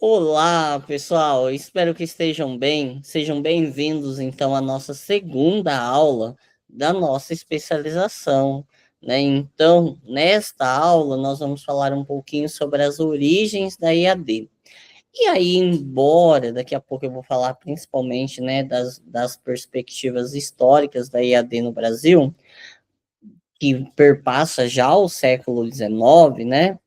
Olá, pessoal. Espero que estejam bem. Sejam bem-vindos, então, à nossa segunda aula da nossa especialização, né? Então, nesta aula, nós vamos falar um pouquinho sobre as origens da EAD. E aí, embora daqui a pouco eu vou falar principalmente, né, das perspectivas históricas da EAD no Brasil, que perpassa já o século XIX, né?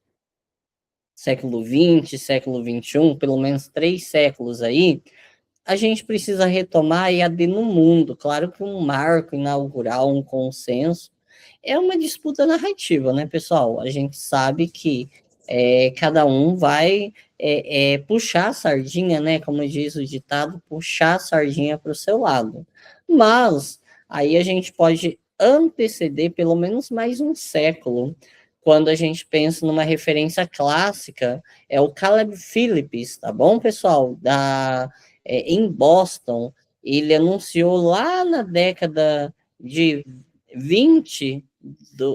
Século XX, século XXI, pelo menos 3 séculos aí, a gente precisa retomar a EAD no mundo. Claro que um marco inaugural, um consenso, é uma disputa narrativa, né, pessoal? A gente sabe que cada um vai puxar a sardinha, né? Como diz o ditado, puxar a sardinha para o seu lado. Mas aí a gente pode anteceder pelo menos mais um século, quando a gente pensa numa referência clássica, é o Caleb Phillips, tá bom, pessoal? Em Boston, ele anunciou lá na década de 20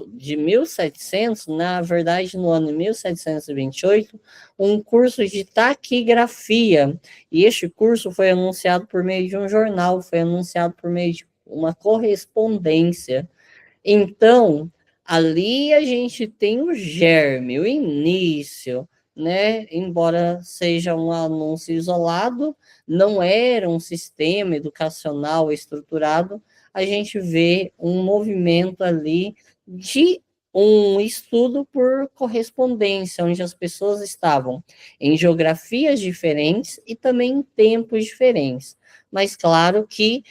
de 1700, na verdade, no ano de 1728, um curso de taquigrafia. E este curso foi anunciado por meio de um jornal, foi anunciado por meio de uma correspondência. Então, ali a gente tem o germe, o início, né? Embora seja um anúncio isolado, não era um sistema educacional estruturado, a gente vê um movimento ali de um estudo por correspondência, onde as pessoas estavam em geografias diferentes e também em tempos diferentes. Mas claro que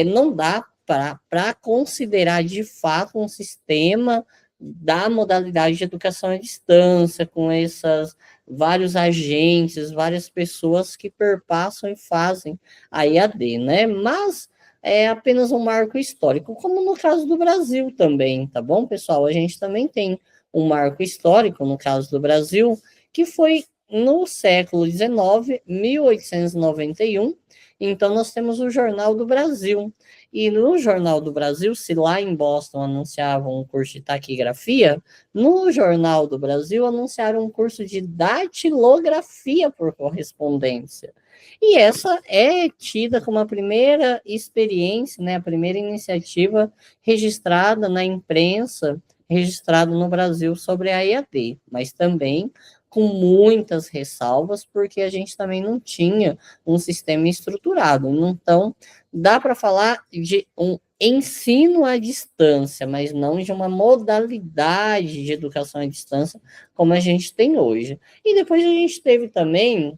não dá para considerar de fato um sistema da modalidade de educação à distância, com essas vários agentes, várias pessoas que perpassam e fazem a EAD, né? Mas é apenas um marco histórico, como no caso do Brasil também, tá bom, pessoal? A gente também tem um marco histórico, no caso do Brasil, que foi no século XIX, 1891. Então, nós temos o Jornal do Brasil. E no Jornal do Brasil, se lá em Boston anunciavam um curso de taquigrafia, no Jornal do Brasil anunciaram um curso de datilografia por correspondência. E essa é tida como a primeira experiência, né, a primeira iniciativa registrada na imprensa, registrada no Brasil sobre a EAD, mas também com muitas ressalvas, porque a gente também não tinha um sistema estruturado. Então, dá para falar de um ensino à distância, mas não de uma modalidade de educação à distância como a gente tem hoje. E depois a gente teve também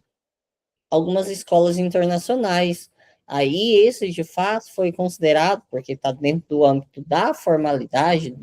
algumas escolas internacionais. Aí esse de fato foi considerado, porque está dentro do âmbito da formalidade,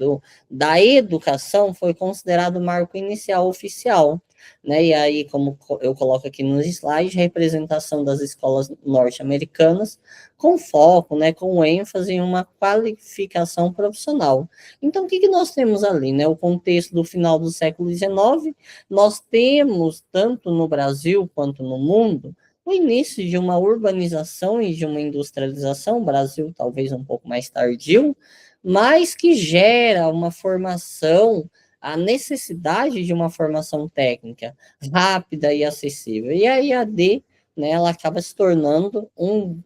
da educação, foi considerado o marco inicial oficial. Né? E aí, como eu coloco aqui nos slides, representação das escolas norte-americanas com foco, né, com ênfase em uma qualificação profissional. Então, o que nós temos ali? Né? O contexto do final do século XIX, nós temos, tanto no Brasil quanto no mundo, o início de uma urbanização e de uma industrialização, o Brasil talvez um pouco mais tardio, mas que gera uma formação, a necessidade de uma formação técnica rápida e acessível. E a IAD, né, ela acaba se tornando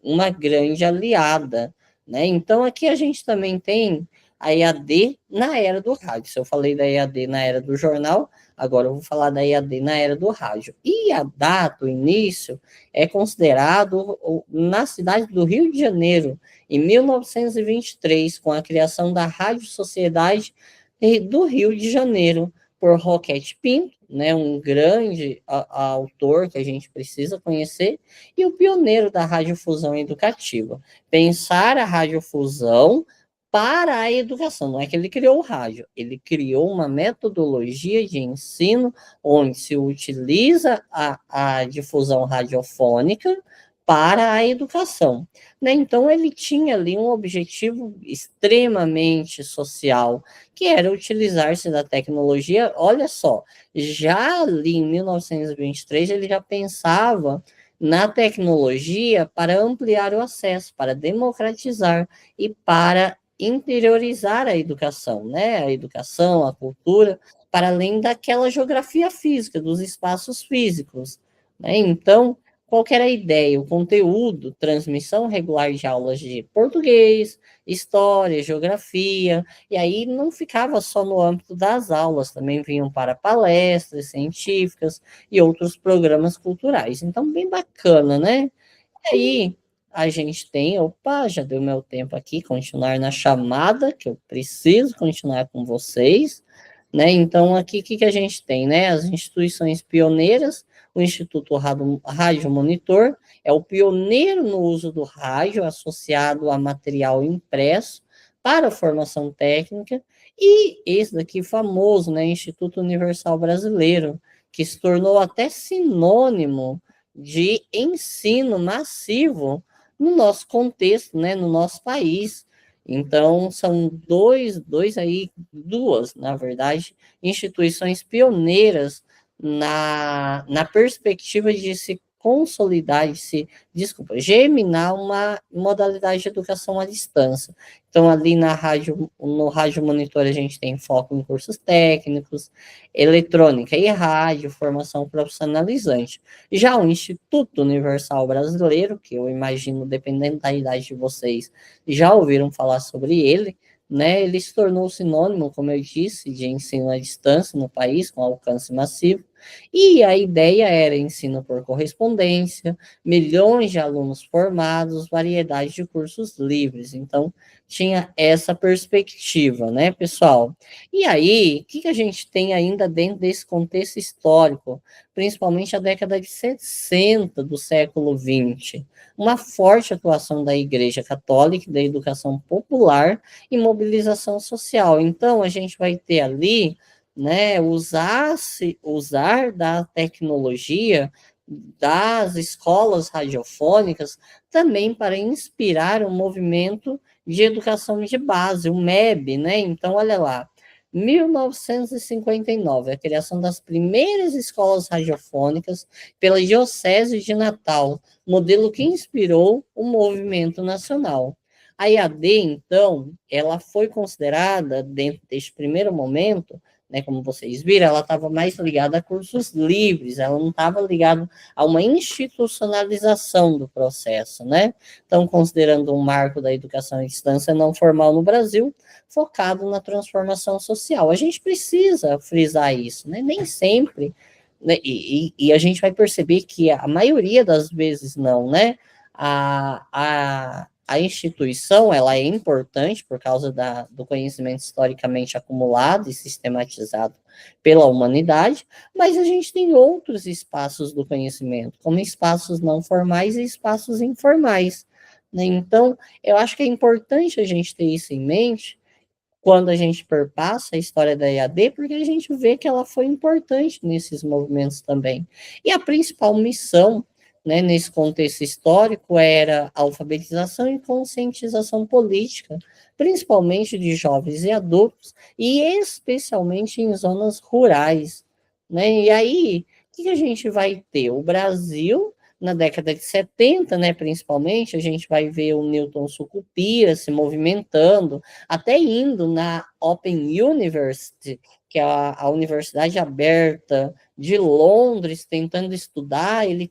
uma grande aliada. Né? Então, aqui a gente também tem a EAD na era do rádio. Se eu falei da EAD na era do jornal, agora eu vou falar da EAD na era do rádio. E a data, o início, é considerado na cidade do Rio de Janeiro, em 1923, com a criação da Rádio Sociedade do Rio de Janeiro, por Roquete Pinto, né, um grande autor que a gente precisa conhecer, e o pioneiro da radiodifusão educativa. Pensar a radiodifusão para a educação, não é que ele criou o rádio, ele criou uma metodologia de ensino onde se utiliza a difusão radiofônica para a educação. Né? Então, ele tinha ali um objetivo extremamente social, que era utilizar-se da tecnologia. Olha só, já ali em 1923, ele já pensava na tecnologia para ampliar o acesso, para democratizar e para interiorizar a educação, né? A educação, a cultura, para além daquela geografia física, dos espaços físicos. né? Então, qual que era a ideia? O conteúdo, transmissão regular de aulas de português, história, geografia, e aí não ficava só no âmbito das aulas, também vinham para palestras científicas e outros programas culturais. Então, bem bacana, né? E aí, a gente tem, opa, já deu meu tempo aqui, continuar na chamada, que eu preciso continuar com vocês, né? Então, aqui, o que a gente tem, né? As instituições pioneiras, o Instituto Rádio Monitor é o pioneiro no uso do rádio associado a material impresso para a formação técnica, e esse daqui famoso, né? Instituto Universal Brasileiro, que se tornou até sinônimo de ensino massivo no nosso contexto, né, no nosso país. Então, são duas, na verdade, instituições pioneiras na perspectiva de se consolidar, geminar uma modalidade de educação à distância. Então, ali no Rádio Monitor, a gente tem foco em cursos técnicos, eletrônica e rádio, formação profissionalizante. Já o Instituto Universal Brasileiro, que eu imagino, dependendo da idade de vocês, já ouviram falar sobre ele, né? Ele se tornou sinônimo, como eu disse, de ensino à distância no país, com alcance massivo, e a ideia era ensino por correspondência, milhões de alunos formados, variedade de cursos livres. Então, tinha essa perspectiva, né, pessoal? E aí, o que a gente tem ainda dentro desse contexto histórico, principalmente a década de 60 do século XX? Uma forte atuação da Igreja Católica, da educação popular e mobilização social. Então, a gente vai ter ali, né, usar da tecnologia das escolas radiofônicas também para inspirar um movimento de educação de base, o MEB, né? Então, olha lá, 1959, a criação das primeiras escolas radiofônicas pela Diocese de Natal, modelo que inspirou o movimento nacional. A EAD, então, ela foi considerada, dentro deste primeiro momento, né, como vocês viram, ela estava mais ligada a cursos livres, ela não estava ligada a uma institucionalização do processo, né? Então, considerando um marco da educação à distância não formal no Brasil, focado na transformação social. A gente precisa frisar isso, né? Nem sempre, né? E a gente vai perceber que a maioria das vezes não, né? A instituição ela é importante por causa do conhecimento historicamente acumulado e sistematizado pela humanidade, mas a gente tem outros espaços do conhecimento, como espaços não formais e espaços informais, né? Então, eu acho que é importante a gente ter isso em mente quando a gente perpassa a história da EAD, porque a gente vê que ela foi importante nesses movimentos também. E a principal missão, né, nesse contexto histórico, era a alfabetização e conscientização política, principalmente de jovens e adultos, e especialmente em zonas rurais, né? E aí, o que a gente vai ter? O Brasil na década de 70, né, principalmente, a gente vai ver o Newton Sucupira se movimentando, até indo na Open University, que é a Universidade Aberta de Londres, tentando estudar, ele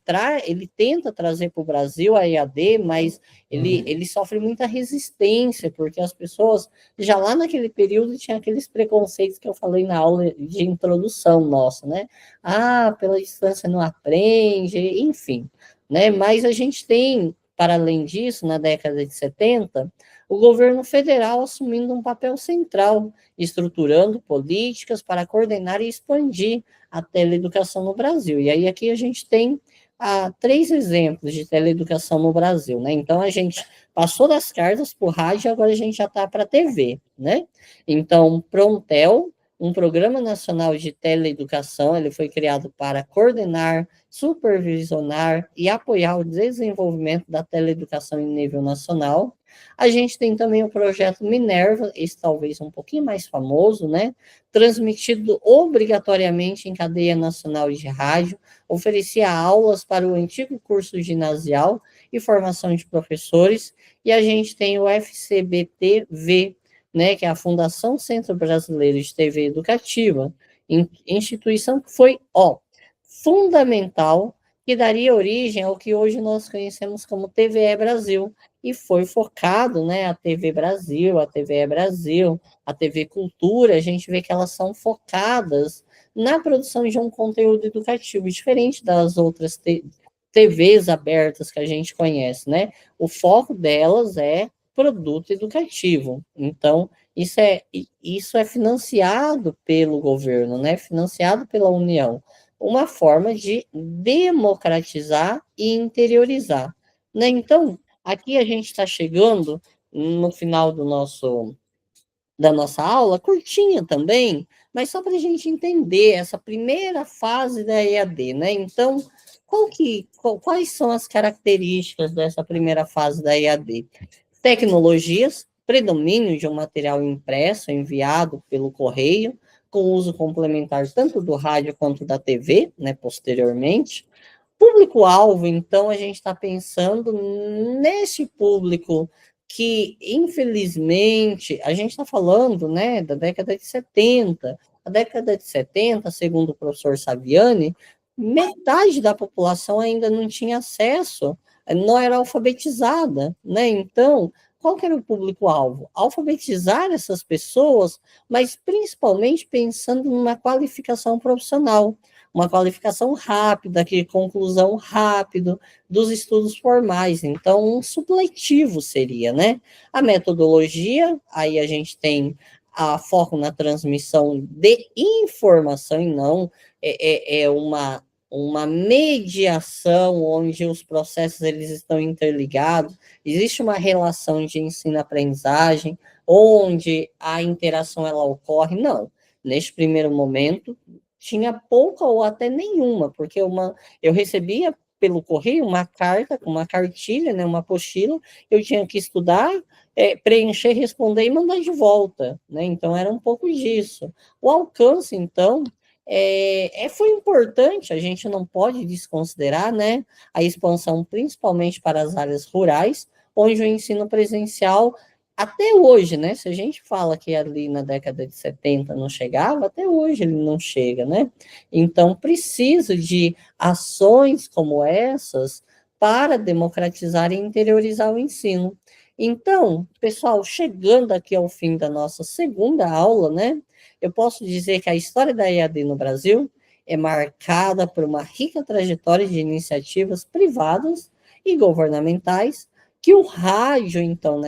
tenta trazer para o Brasil a EAD, mas ele sofre muita resistência, porque as pessoas, já lá naquele período, tinham aqueles preconceitos que eu falei na aula de introdução nossa, né? Ah, pela distância não aprende, enfim, né? Mas a gente tem, para além disso, na década de 70, o governo federal assumindo um papel central, estruturando políticas para coordenar e expandir a teleeducação no Brasil. E aí aqui a gente tem três exemplos de teleeducação no Brasil, né? Então a gente passou das cartas para o rádio, agora a gente já está para a TV, né? Então, Prontel, um programa nacional de teleeducação, ele foi criado para coordenar, supervisionar e apoiar o desenvolvimento da teleeducação em nível nacional. A gente tem também o projeto Minerva, esse talvez um pouquinho mais famoso, né? Transmitido obrigatoriamente em cadeia nacional de rádio, oferecia aulas para o antigo curso ginasial e formação de professores, e a gente tem o FCBTV, né, que é a Fundação Centro Brasileiro de TV Educativa, instituição que foi fundamental que daria origem ao que hoje nós conhecemos como TVE Brasil, e foi focado, né, a TV Brasil, a TVE Brasil, a TV Cultura, a gente vê que elas são focadas na produção de um conteúdo educativo, diferente das outras TVs abertas que a gente conhece, né? O foco delas é produto educativo. Então, isso é financiado pelo governo, né? Financiado pela União. Uma forma de democratizar e interiorizar. Né? Então, aqui a gente está chegando no final da nossa aula, curtinha também, mas só para a gente entender essa primeira fase da EAD, né? Então, quais são as características dessa primeira fase da EAD? Tecnologias, predomínio de um material impresso enviado pelo correio, com uso complementar tanto do rádio quanto da TV, né, posteriormente. Público-alvo, então, a gente está pensando nesse público que, infelizmente, a gente está falando, né, da década de 70. A década de 70, segundo o professor Saviani, metade da população ainda não tinha acesso, não era alfabetizada, né? Então, qual que era o público-alvo? Alfabetizar essas pessoas, mas principalmente pensando numa qualificação profissional, uma qualificação rápida, que conclusão rápido dos estudos formais. Então, um supletivo seria, né? A metodologia, aí a gente tem a foco na transmissão de informação e não é uma mediação onde os processos eles estão interligados, existe uma relação de ensino-aprendizagem, onde a interação ela ocorre, não. Neste primeiro momento, tinha pouca ou até nenhuma, porque eu recebia pelo correio uma carta, com uma cartilha, né, uma apostila, eu tinha que estudar, preencher, responder e mandar de volta, né? Então era um pouco disso. O alcance, então, foi importante, a gente não pode desconsiderar, né, a expansão principalmente para as áreas rurais, onde o ensino presencial até hoje, né? Se a gente fala que ali na década de 70 não chegava, até hoje ele não chega, né? Então, preciso de ações como essas para democratizar e interiorizar o ensino. Então, pessoal, chegando aqui ao fim da nossa segunda aula, né? Eu posso dizer que a história da EAD no Brasil é marcada por uma rica trajetória de iniciativas privadas e governamentais que o rádio, então,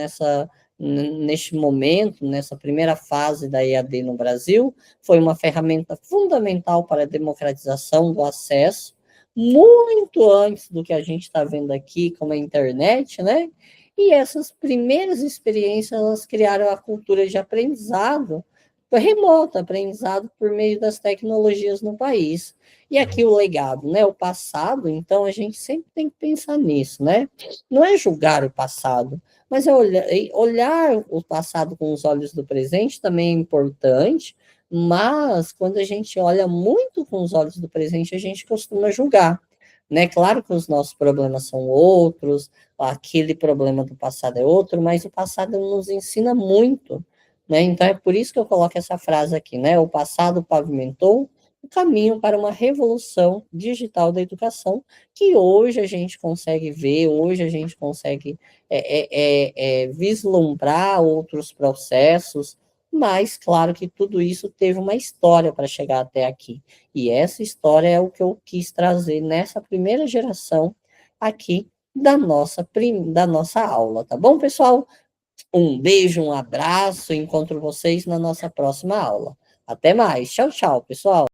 neste momento, nessa primeira fase da EAD no Brasil, foi uma ferramenta fundamental para a democratização do acesso, muito antes do que a gente está vendo aqui, como a internet, né? E essas primeiras experiências, elas criaram a cultura de aprendizado remoto, aprendizado por meio das tecnologias no país. E aqui o legado, né? O passado, então a gente sempre tem que pensar nisso, né? Não é julgar o passado, mas é olhar o passado com os olhos do presente também é importante, mas quando a gente olha muito com os olhos do presente, a gente costuma julgar. Né? Claro que os nossos problemas são outros, aquele problema do passado é outro, mas o passado nos ensina muito, né? Então é por isso que eu coloco essa frase aqui, né? O passado pavimentou o caminho para uma revolução digital da educação, que hoje a gente consegue ver, hoje a gente consegue vislumbrar outros processos, mas claro que tudo isso teve uma história para chegar até aqui. E essa história é o que eu quis trazer nessa primeira geração aqui da nossa aula, tá bom, pessoal? Um beijo, um abraço, encontro vocês na nossa próxima aula. Até mais. Tchau, tchau, pessoal.